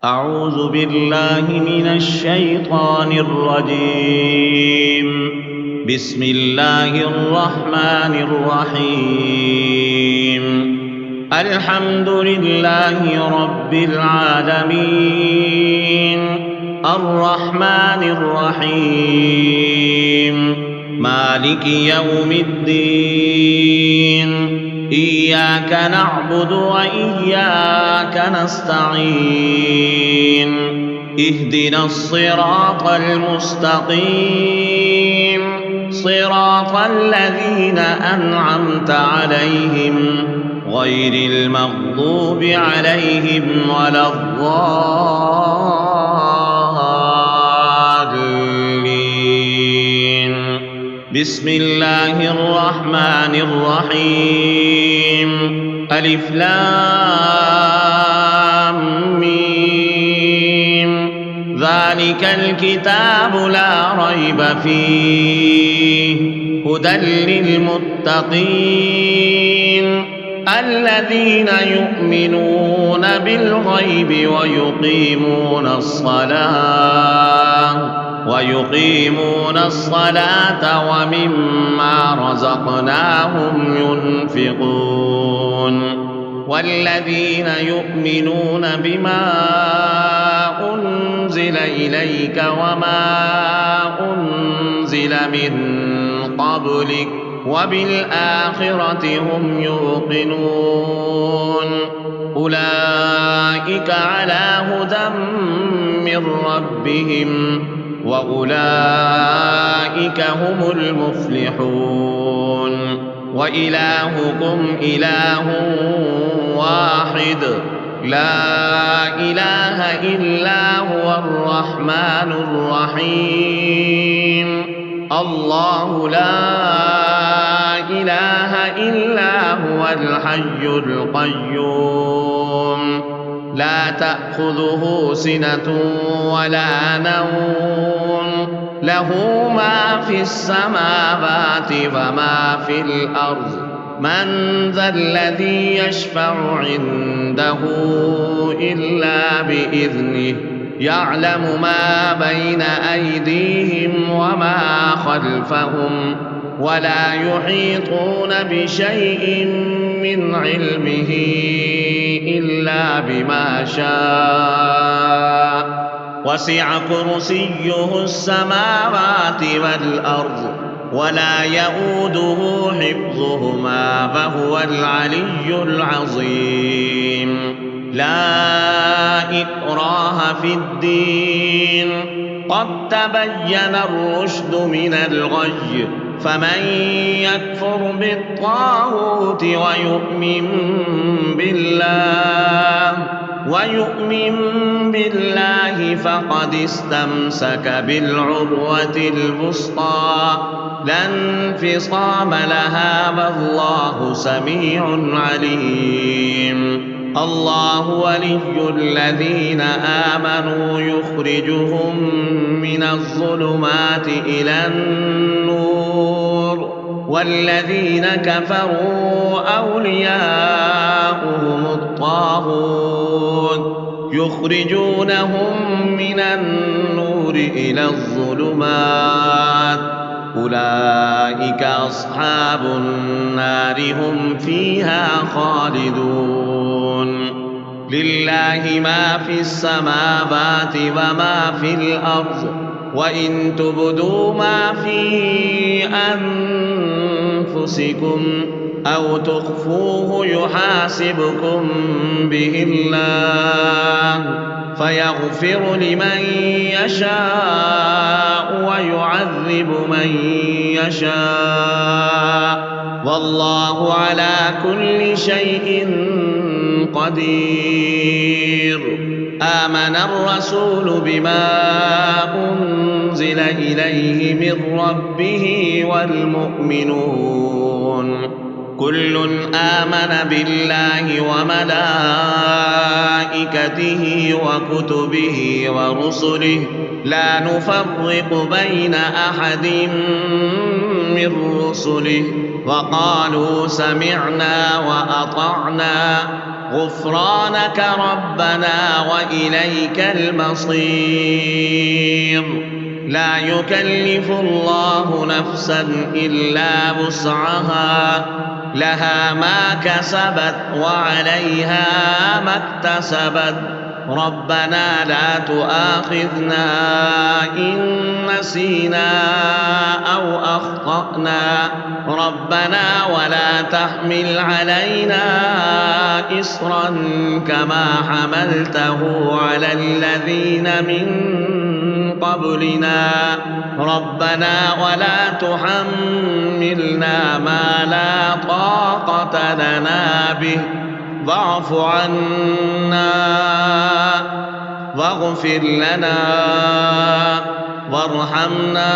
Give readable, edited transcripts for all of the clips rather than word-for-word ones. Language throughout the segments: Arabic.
أعوذ بالله من الشيطان الرجيم. بسم الله الرحمن الرحيم. الحمد لله رب العالمين، الرحمن الرحيم، مالك يوم الدين. إياك نعبد وإياك نستعين. اهدنا الصراط المستقيم، صراط الذين أنعمت عليهم غير المغضوب عليهم ولا الضالين. بسم الله الرحمن الرحيم. ألف لام ميم. ذلك الكتاب لا ريب فيه، هدى للمتقين الذين يؤمنون بالغيب ويقيمون الصلاة ومما رزقناهم ينفقون. والذين يؤمنون بما أنزل إليك وما أنزل من قبلك وبالآخرة هم يوقنون. أولئك على هدى من ربهم وأولئك هم المفلحون. وإلهكم إله واحد، لا إله إلا هو الرحمن الرحيم. الله لا إله إلا هو الحي القيوم، لا تأخذه سنة ولا نوم، له ما في السماوات وما في الأرض. من ذا الذي يشفع عنده إلا بإذنه، يعلم ما بين أيديهم وما خلفهم، ولا يحيطون بشيء من علمه إلا بما شاء. وسع كرسيه السماوات والأرض ولا يؤوده حفظهما وهو العلي العظيم. لا إكراه في الدين، قد تبين الرشد من الغي. فمن يكفر بالطاغوت ويؤمن بالله فقد استمسك بالعروة الوثقى لا انفصام لها والله سميع عليم. الله ولي الذين آمنوا يخرجهم من الظلمات إلى النور، والذين كفروا أولياؤهم الطاغوت يخرجونهم من النور إلى الظلمات. أولئك أصحاب النار هم فيها خالدون. لله ما في السماوات وما في الأرض، وإن تبدوا ما في أنفسكم أو تخفوه يحاسبكم به الله، فيغفر لمن يشاء ويعذب من يشاء، والله على كل شيء قدير. آمن الرسول بما أنزل إليه من ربه والمؤمنون كل آمن بالله وملائكته وكتبه ورسله لا نفرق بين أحد من رسله وقالوا سمعنا وأطعنا غفرانك ربنا وإليك المصير. لا يكلف الله نفسا إلا وسعها، لها ما كسبت وعليها ما اكتسبت. ربنا لا تؤاخذنا إن نسينا أو أخطأنا، ربنا ولا تحمل علينا إصرا كما حملته على الذين من قبلنا، ربنا ولا تحملنا ما لا طاقة لنا به، واعف عنا واغفر لنا وارحمنا،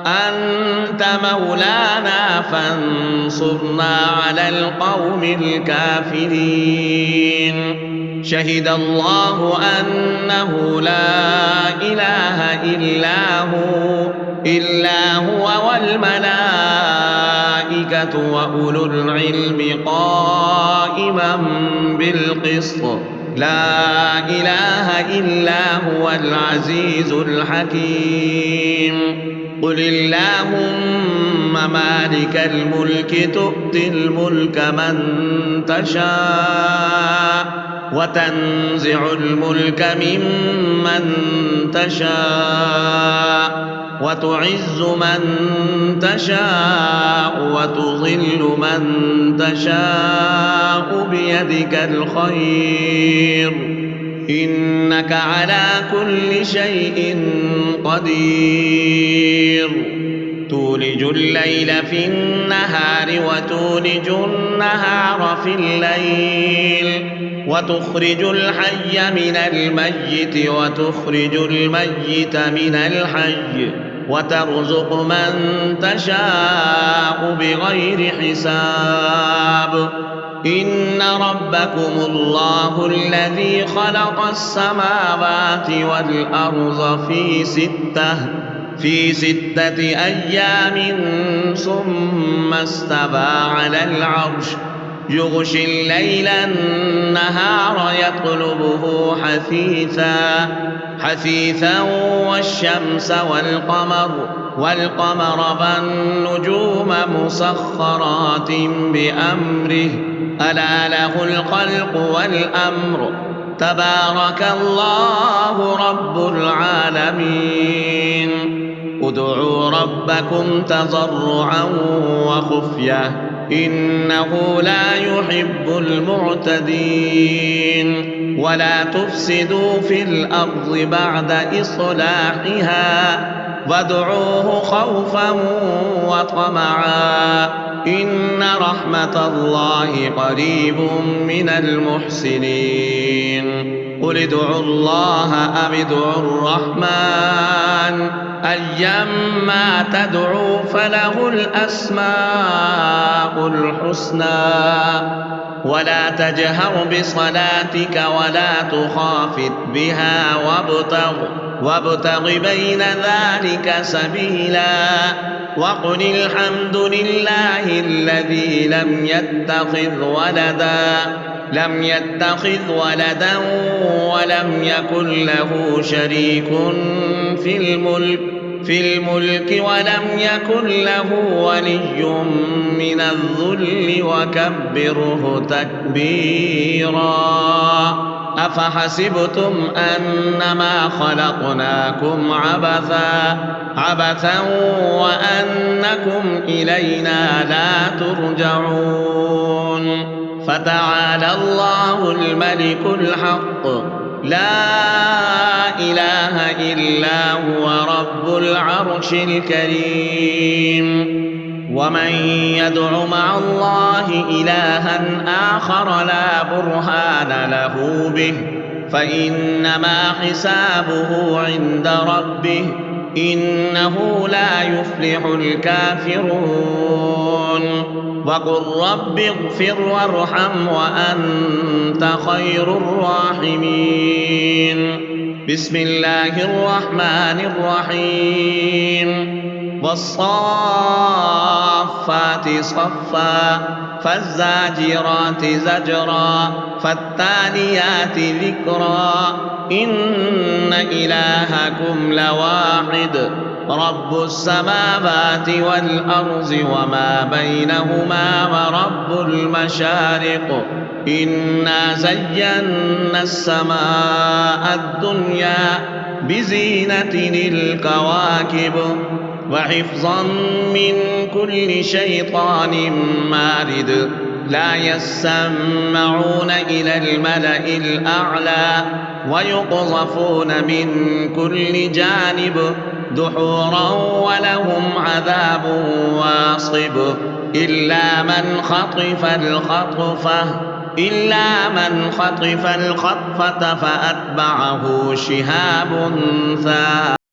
أنت مولانا فانصرنا على القوم الكافرين. شهد الله أنه لا إله إلا هو والملائكة وأولو العلم قائما بالقسط، لا إله إلا هو العزيز الحكيم. قل اللهم مالك الملك تؤتي الملك من تشاء وتنزع الملك ممن تشاء وتعز من تشاء وتضل من تشاء بيدك الخير، إنك على كل شيء قدير. تولج الليل في النهار وتولج النهار في الليل، وتخرج الحي من الميت وتخرج الميت من الحي، وترزق من تشاء بغير حساب. إن ربكم الله الذي خلق السماوات والأرض في ستة أيام ثم استوى على العرش، يغشي الليل النهار يطلبه حثيثا والشمس والقمر والنجوم مسخرات بأمره، ألا له الخلق والأمر، تبارك الله رب العالمين. ادعوا ربكم تضرعا وخفية إنه لا يحب المعتدين. ولا تفسدوا في الأرض بعد إصلاحها وادعوه خوفا وطمعا إن رحمة الله قريب من المحسنين. قل ادعوا الله أم ادعوا الرحمن أيما تدعوا فله الأسماء الحسنى. ولا تجهر بصلاتك ولا تخافت بها وابتغ بين ذلك سبيلا. وقل الحمد لله الذي لم يتخذ ولدا ولم يكن له شريك في الملك ولم يكن له ولي من الذل وكبره تكبيرا. أفحسبتم أنما خلقناكم عبثا وأنكم إلينا لا ترجعون. فتعالى الله الملك الحق لا إله إلا هو رب العرش الكريم. ومن يدع مع الله إلها آخر لا برهان له به فإنما حسابه عند ربه إنه لا يفلح الكافرون. وقل رب اغفر وارحم وأنت خير الراحمين. بسم الله الرحمن الرحيم. والصافات صفا فالزاجرات زجرا فالتاليات ذكرا إن إلهكم لواحد رب السماوات والأرض وما بينهما ورب المشارق إنا زينا السماء الدنيا بزينة الكواكب وحفظا من كل شيطان مارد لا يسمعون إلى الملأ الأعلى ويقذفون من كل جانب دحورا ولهم عذاب واصب إلا من خطف الخطفة فأتبعه شهاب ثاقب